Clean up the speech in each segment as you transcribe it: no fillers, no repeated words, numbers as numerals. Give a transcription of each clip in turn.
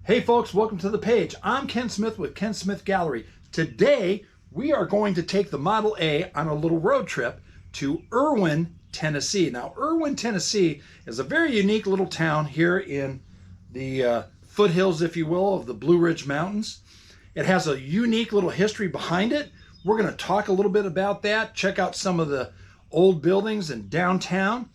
Hey folks, welcome to the page. I'm Ken Smith with Ken Smith Gallery. Today, we are going to take the Model A on a little road trip to Irwin, Tennessee. Now, Irwin, Tennessee is a very unique little town here in the foothills, if you will, of the Blue Ridge Mountains. It has a unique little history behind it. We're going to talk a little bit about that, check out some of the old buildings in downtown.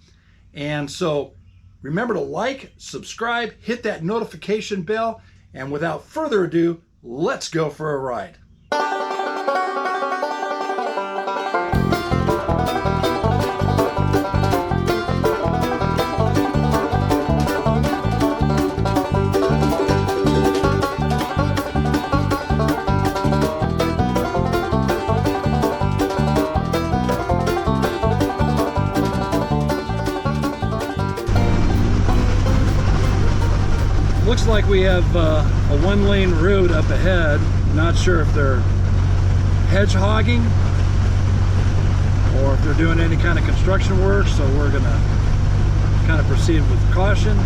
And so remember to like, subscribe, hit that notification bell, and without further ado, let's go for a ride. Looks like we have a one-lane road up ahead. Not sure if they're hedgehogging or if they're doing any kind of construction work, so we're gonna kind of proceed with caution.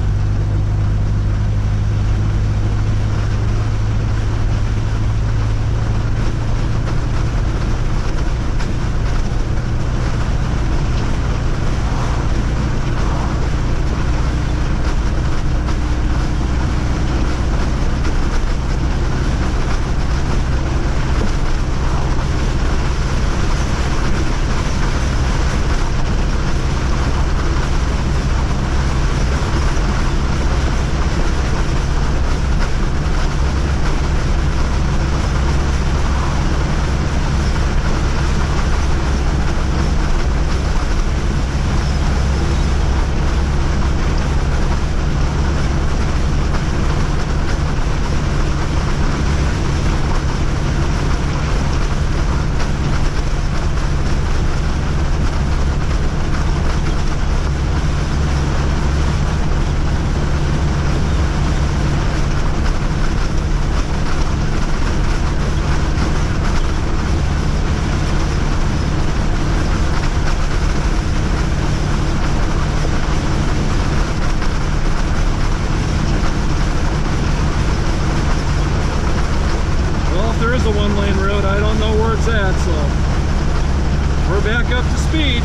A one-lane road. I don't know where it's at, so we're back up to speed.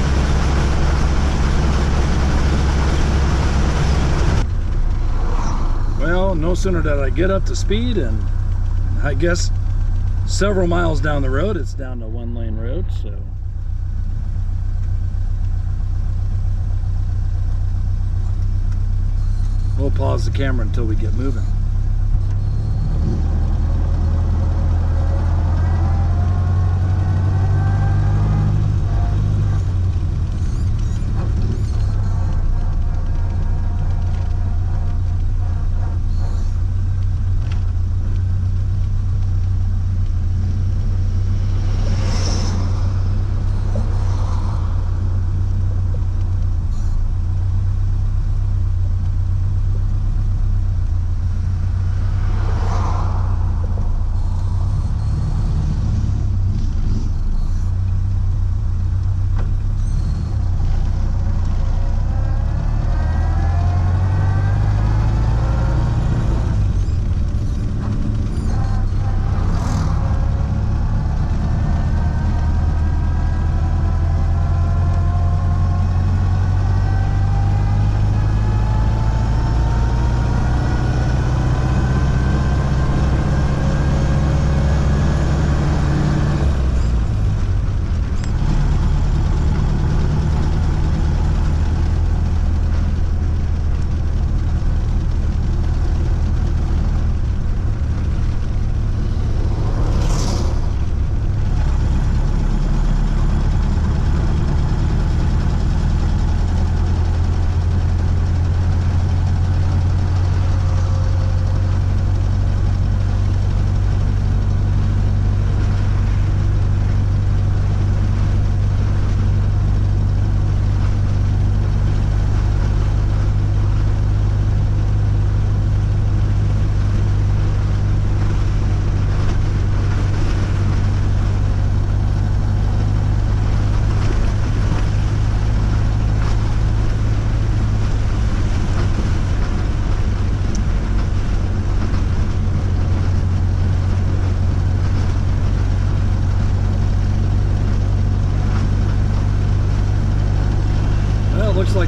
Well, no sooner did I get up to speed, and I guess several miles down the road it's down to one-lane road, so we'll pause the camera until we get moving.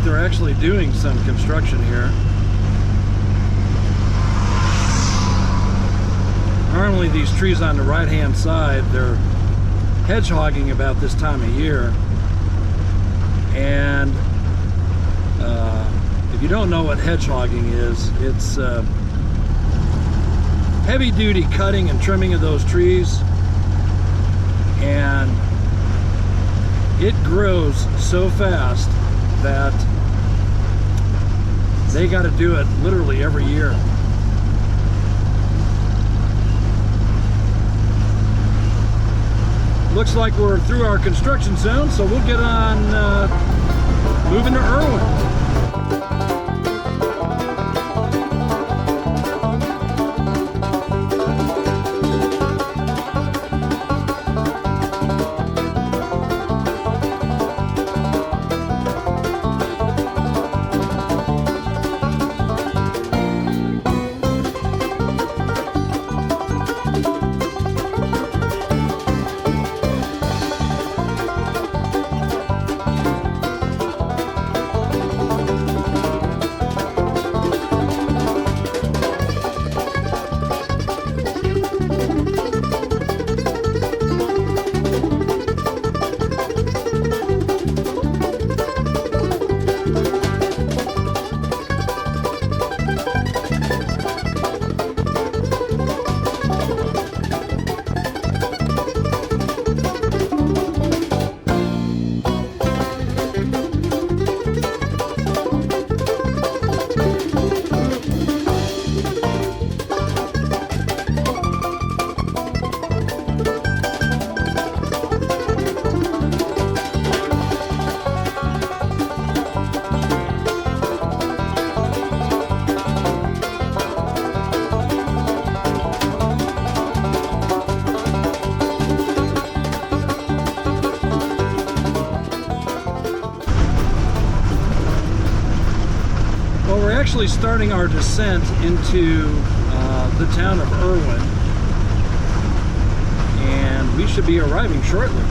they're actually doing some construction here. Normally these trees on the right hand side, they're hedgehogging about this time of year. And if you don't know what hedgehogging is, it's heavy duty cutting and trimming of those trees. And it grows so fast that they got to do it literally every year. Looks like we're through our construction zone, so we'll get on moving to Irwin. Actually starting our descent into the town of Irwin, and we should be arriving shortly.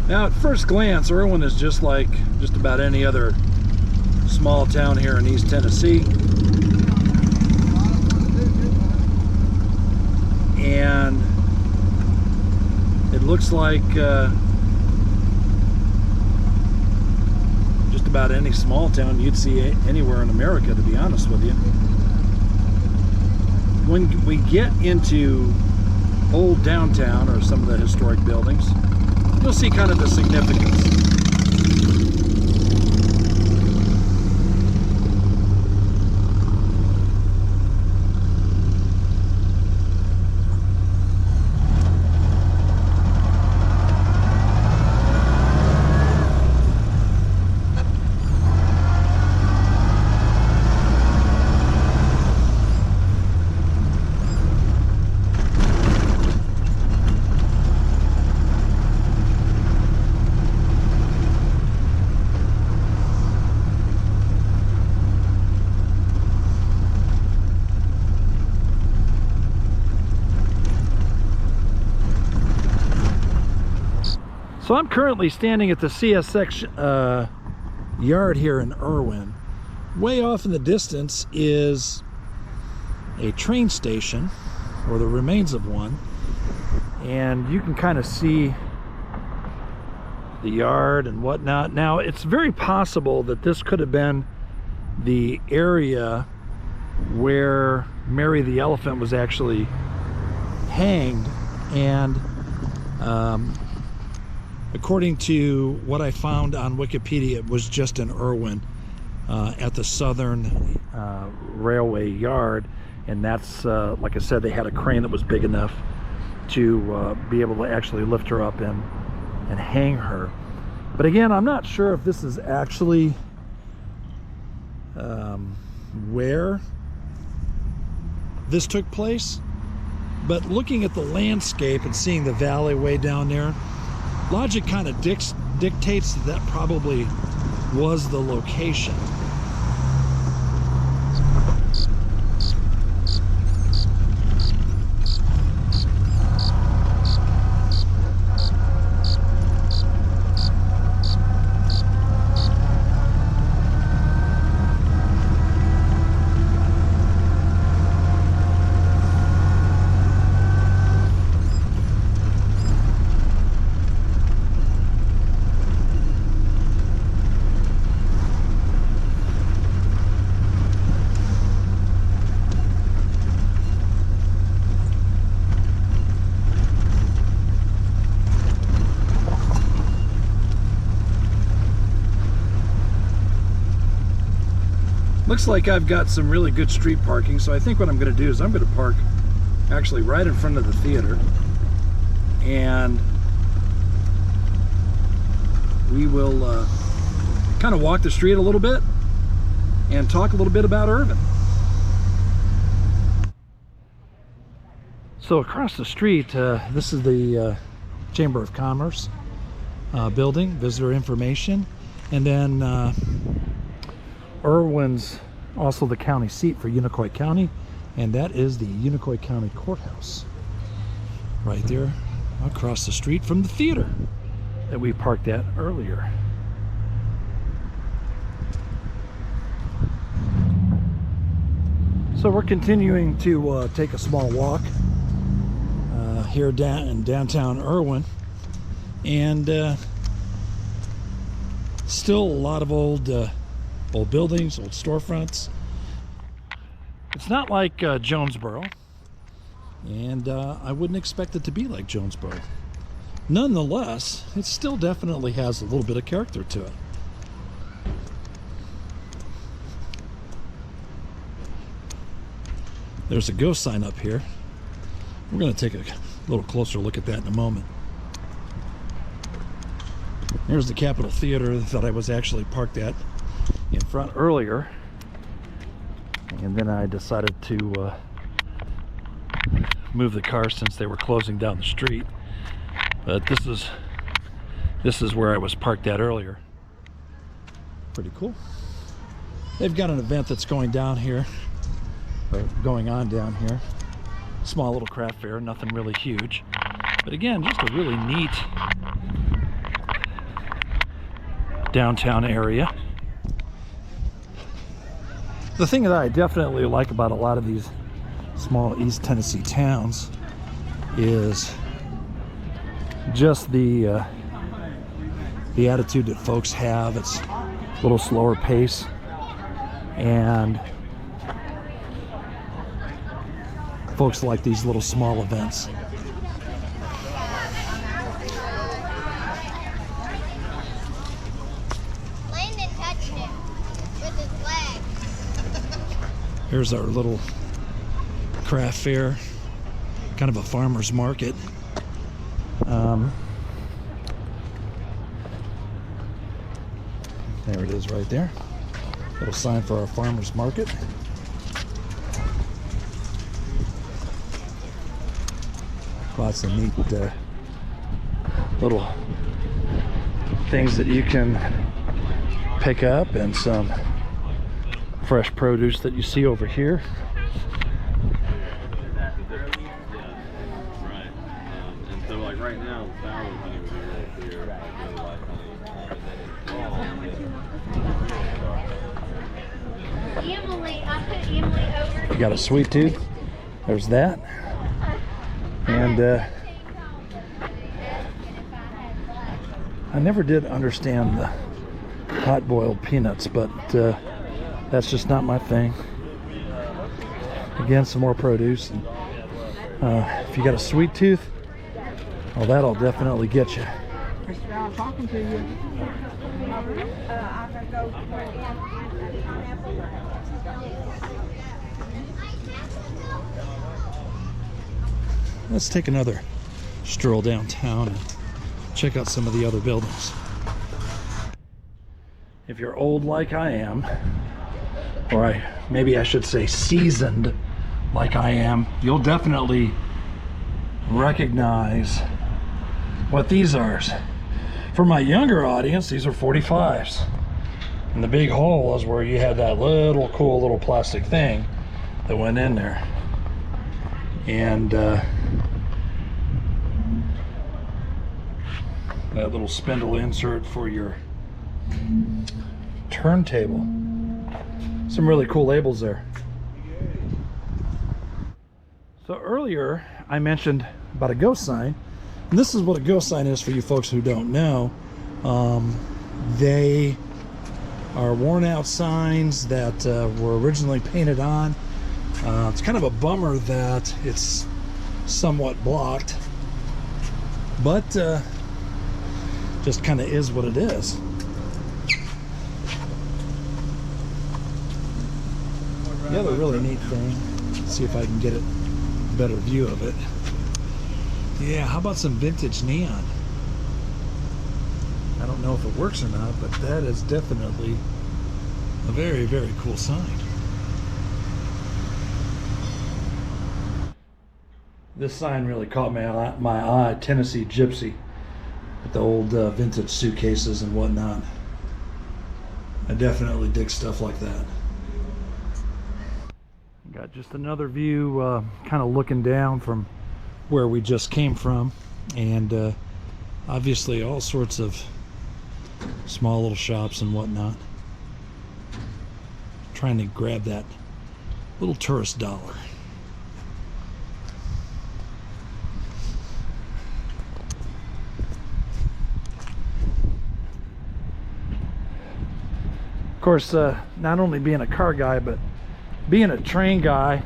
Now, at first glance, Irwin is just like just about any other small town here in East Tennessee. And it looks like just about any small town you'd see anywhere in America, to be honest with you. When we get into old downtown or some of the historic buildings, you'll see kind of the significance. So I'm currently standing at the CSX Yard here in Irwin. Way off in the distance is a train station, or the remains of one, and you can kind of see the yard and whatnot. Now, it's very possible that this could have been the area where Mary the elephant was actually hanged, and according to what I found on Wikipedia, it was just in Irwin at the Southern Railway Yard, and that's like I said, they had a crane that was big enough to be able to actually lift her up and hang her. But again, I'm not sure if this is actually where this took place, but looking at the landscape and seeing the valley way down there, logic kind of dictates that probably was the location. Looks like I've got some really good street parking, so I think what I'm going to do is I'm going to park actually right in front of the theater, and we will kind of walk the street a little bit and talk a little bit about Irvin. So across the street, this is the Chamber of Commerce building, visitor information, and then Irwin's also the county seat for Unicoi County, and that is the Unicoi County Courthouse right there across the street from the theater that we parked at earlier. So we're continuing to take a small walk here down in downtown Irwin, and still a lot of old buildings, old storefronts. It's not like Jonesboro, and I wouldn't expect it to be like Jonesboro. Nonetheless, it still definitely has a little bit of character to it. There's a ghost sign up here. We're going to take a little closer look at that in a moment. There's the Capitol Theater that I was actually parked at in front earlier, and then I decided to move the car since they were closing down the street. But this is where I was parked at earlier. Pretty cool. They've got an event that's going down here, or going on down here. Small little craft fair, nothing really huge, but again, just a really neat downtown area. The thing that I definitely like about a lot of these small East Tennessee towns is just the attitude that folks have. It's a little slower pace, and folks like these little small events. Landon touched it with his leg. Here's our little craft fair, kind of a farmer's market. There it is right there. Little sign for our farmer's market. Lots of neat little things that you can pick up, and some fresh produce that you see over here. And so like right now, the sour honey would be really clear. Emily, I put Emily over. You got a sweet tooth. There's that. And I never did understand the hot-boiled peanuts, but that's just not my thing. Again, some more produce. And, if you got a sweet tooth, well, that'll definitely get you. I'm talking to you. Let's take another stroll downtown and check out some of the other buildings. If you're old like I am, or maybe I should say seasoned like I am, you'll definitely recognize what these are. For my younger audience, these are 45s. And the big hole is where you had that little cool little plastic thing that went in there. And that little spindle insert for your turntable. Some really cool labels there. So earlier I mentioned about a ghost sign, and this is what a ghost sign is for you folks who don't know. They are worn out signs that were originally painted on. It's kind of a bummer that it's somewhat blocked, but just kind of is what it is. The other really neat thing, let's see if I can get a better view of it. Yeah, how about some vintage neon? I don't know if it works or not, but that is definitely a very, very cool sign. This sign really caught my eye, Tennessee Gypsy, with the old vintage suitcases and whatnot. I definitely dig stuff like that. Got just another view, kind of looking down from where we just came from, and obviously all sorts of small little shops and whatnot. Trying to grab that little tourist dollar. Of course, not only being a car guy, but being a train guy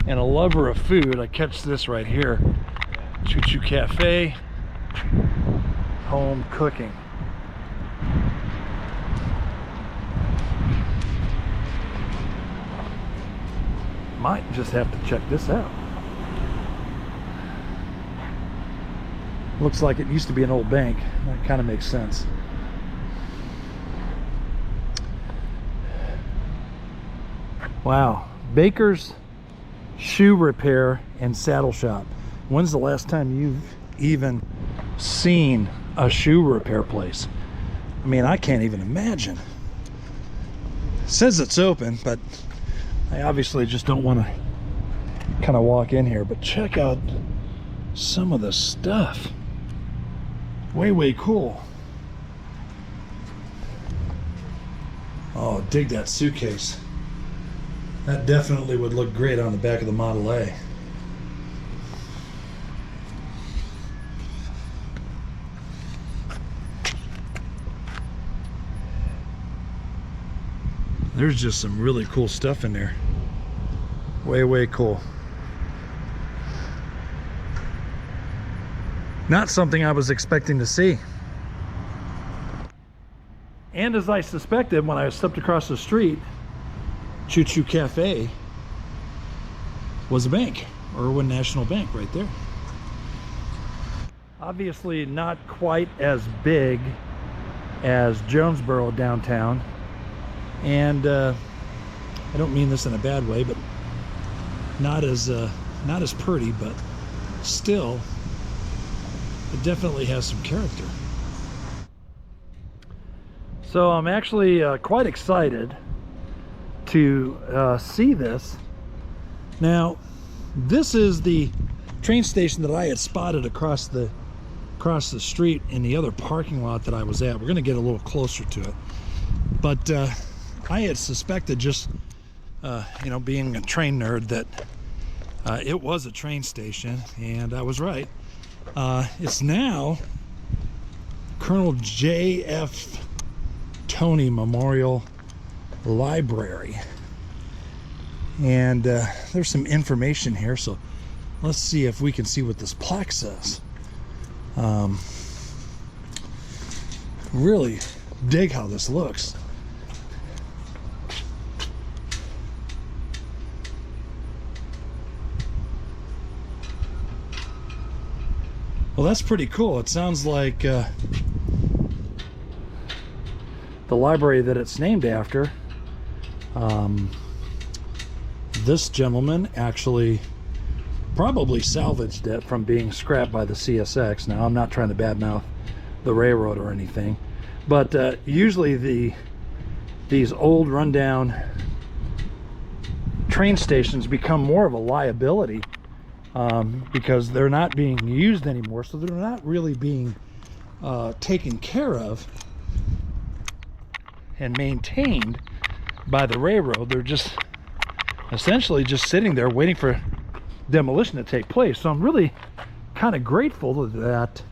and a lover of food, I catch this right here. Choo Choo Cafe, home cooking. Might just have to check this out. Looks like it used to be an old bank. That kind of makes sense. Wow, Baker's Shoe Repair and Saddle Shop. When's the last time you've even seen a shoe repair place? I mean, I can't even imagine. It says it's open, but I obviously just don't want to kind of walk in here. But check out some of the stuff. Way, way cool. Oh, dig that suitcase. That definitely would look great on the back of the Model A. There's just some really cool stuff in there. Way, way cool. Not something I was expecting to see. And as I suspected when I stepped across the street, Choo Choo Cafe was a bank, Irwin National Bank right there. Obviously not quite as big as Jonesboro downtown, and I don't mean this in a bad way, but not as pretty, but still it definitely has some character. So I'm actually quite excited to see this. Now, this is the train station that I had spotted across the street in the other parking lot that I was at. We're going to get a little closer to it, but I had suspected, just you know, being a train nerd, that it was a train station, and I was right. It's now Colonel J.F. Tony Memorial Library. And there's some information here, so let's see if we can see what this plaque says. Really dig how this looks. Well, that's pretty cool. It sounds like the library that it's named after. This gentleman actually probably salvaged it from being scrapped by the CSX. Now, I'm not trying to badmouth the railroad or anything, but usually these old rundown train stations become more of a liability because they're not being used anymore, so they're not really being taken care of and maintained by the railroad. They're just essentially just sitting there waiting for demolition to take place. So I'm really kind of grateful that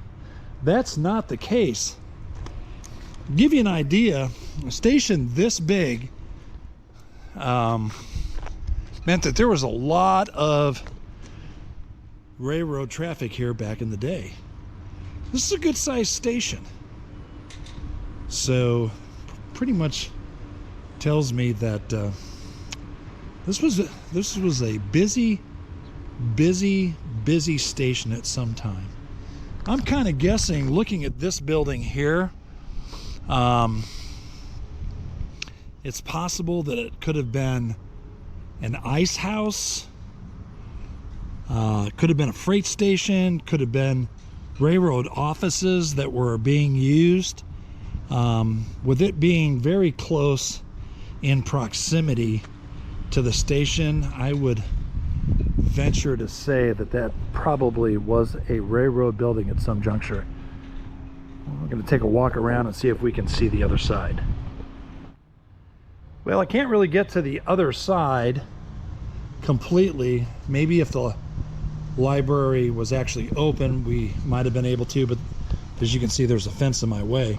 that's not the case. Give you an idea, a station this big meant that there was a lot of railroad traffic here back in the day. This is a good sized station, so pretty much tells me that this was a busy station at some time. I'm kind of guessing, looking at this building here, it's possible that it could have been an ice house, could have been a freight station, could have been railroad offices that were being used. With it being very close in proximity to the station, I would venture to say that that probably was a railroad building at some juncture. We're going to take a walk around and see if we can see the other side. Well, I can't really get to the other side completely. Maybe if the library was actually open, we might have been able to, but as you can see, there's a fence in my way.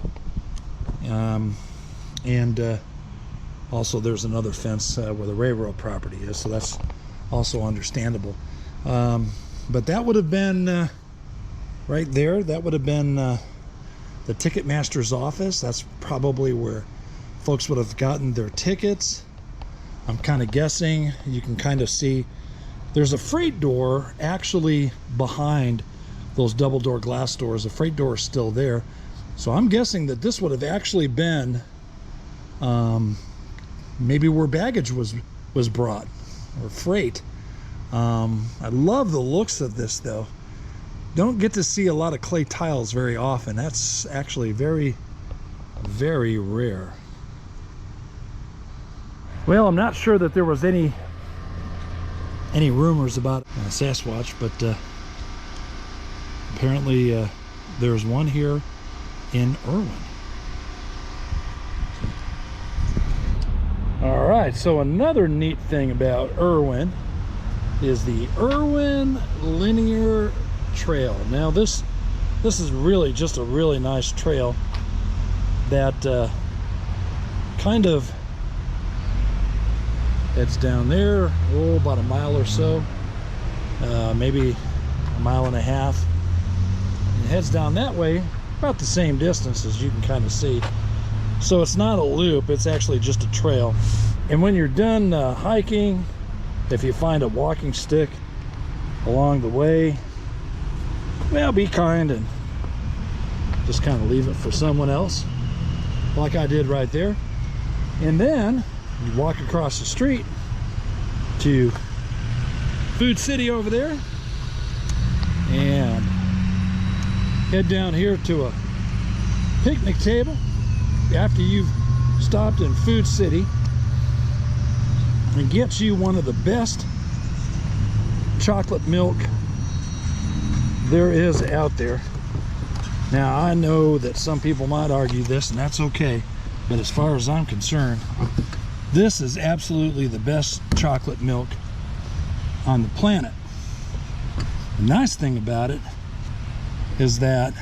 Also there's another fence where the railroad property is, so that's also understandable. But that would have been right there. That would have been the ticket master's office. That's probably where folks would have gotten their tickets. I'm kind of guessing. You can kind of see there's a freight door actually behind those double door glass doors. The freight door is still there, so I'm guessing that this would have actually been maybe where baggage was brought, or freight. I love the looks of this though. Don't get to see a lot of clay tiles very often. That's actually very, very rare. Well, I'm not sure that there was any rumors about Sasquatch, but apparently there's one here in Irwin. All right, so another neat thing about Irwin is the Irwin Linear Trail. Now this is really just a really nice trail that kind of heads down there, about a mile or so, maybe a mile and a half, and heads down that way about the same distance, as you can kind of see. So it's not a loop, it's actually just a trail. And when you're done hiking, if you find a walking stick along the way, well, be kind and just kind of leave it for someone else, like I did right there. And then you walk across the street to Food City over there and head down here to a picnic table after you've stopped in Food City, and get you one of the best chocolate milk there is out there. Now, I know that some people might argue this, and that's okay, but as far as I'm concerned, this is absolutely the best chocolate milk on the planet. The nice thing about it is that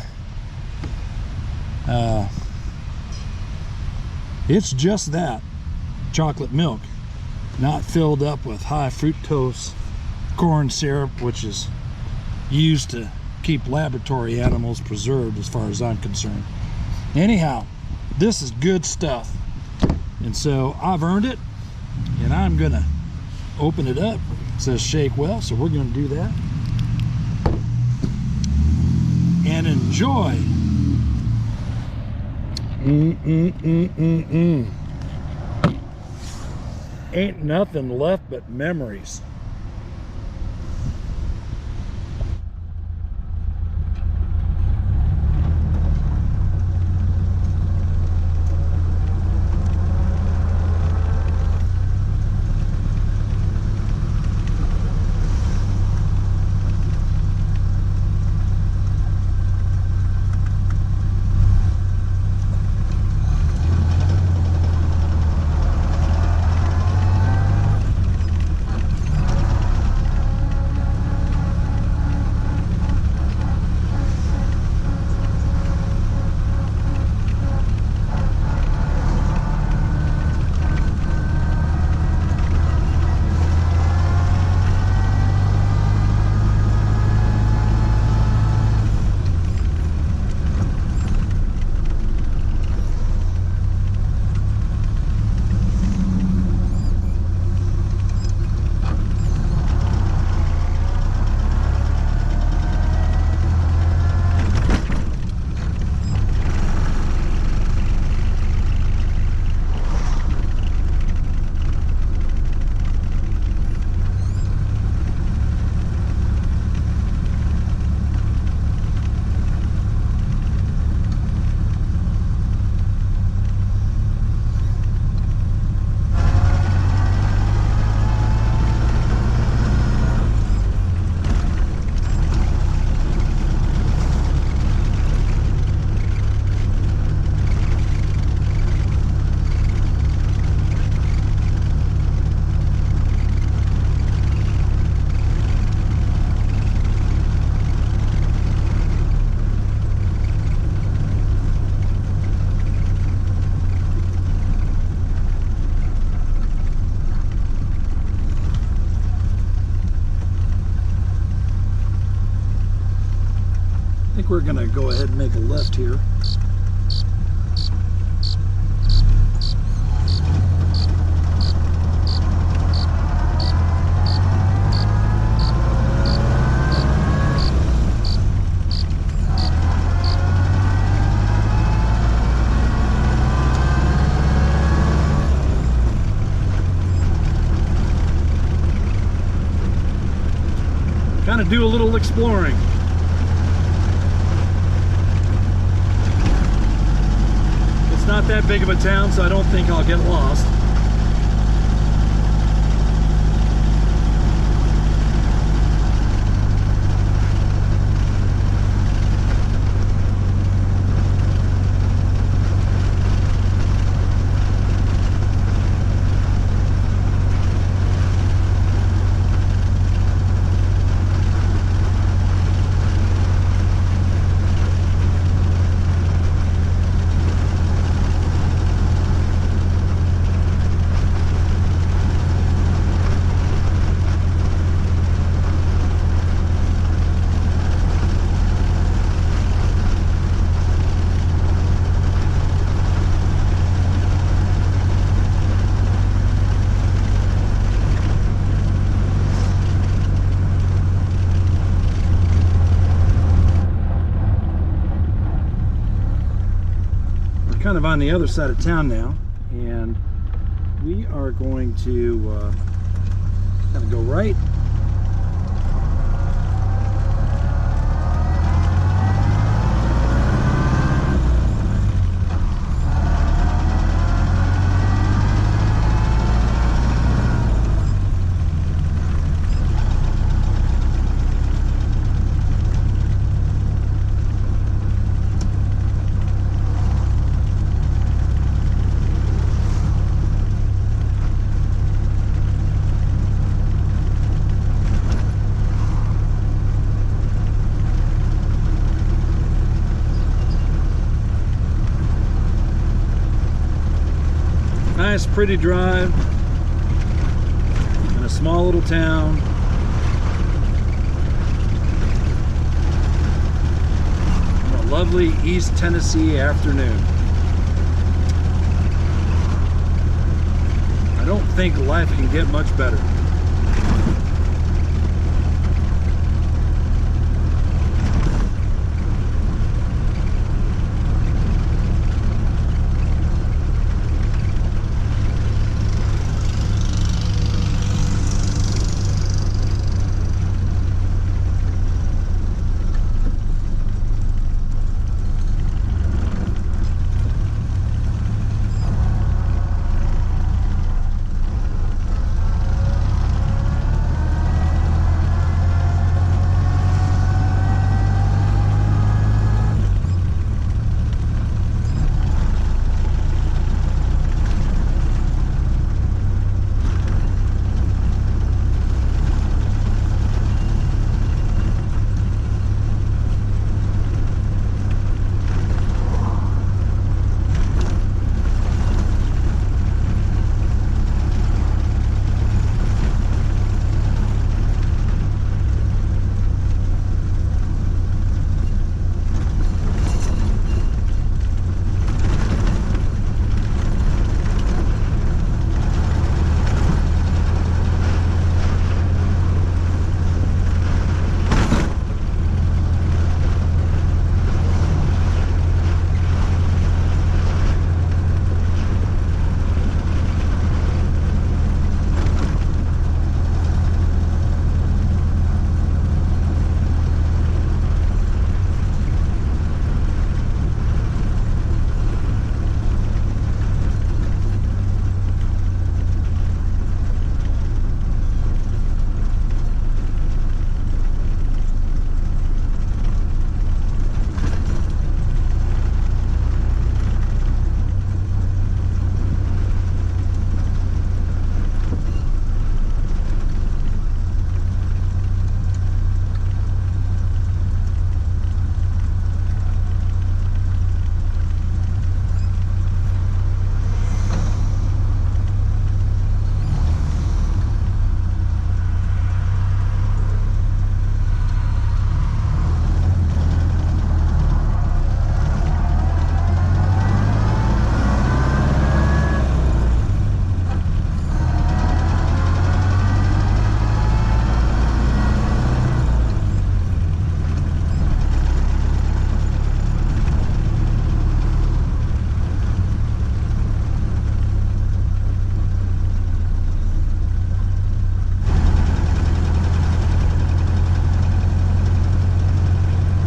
It's just that, chocolate milk, not filled up with high fructose corn syrup, which is used to keep laboratory animals preserved as far as I'm concerned. Anyhow, this is good stuff. And so I've earned it, and I'm gonna open it up. It says shake well, so we're gonna do that. And enjoy. Ain't nothing left but memories. We're gonna go ahead and make a left here. Kind of do a little exploring. It's not that big of a town, so I don't think I'll get lost. Kind of on the other side of town now, and we are going to kind of go right. nice, pretty drive in a small little town. On a lovely East Tennessee afternoon. I don't think life can get much better.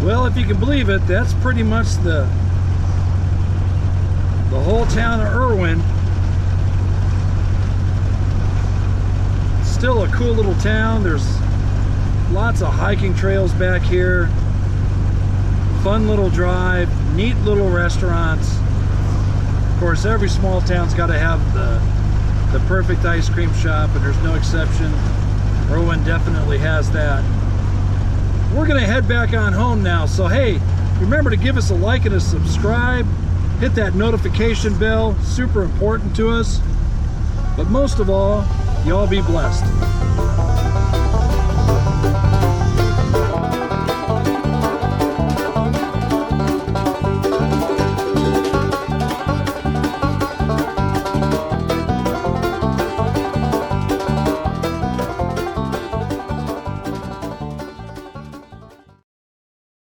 Well, if you can believe it, that's pretty much the whole town of Irwin. Still a cool little town. There's lots of hiking trails back here. Fun little drive, neat little restaurants. Of course, every small town's got to have the perfect ice cream shop, and there's no exception. Erwin definitely has that. We're gonna head back on home now, so hey, remember to give us a like and a subscribe. Hit that notification bell, super important to us. But most of all, y'all be blessed.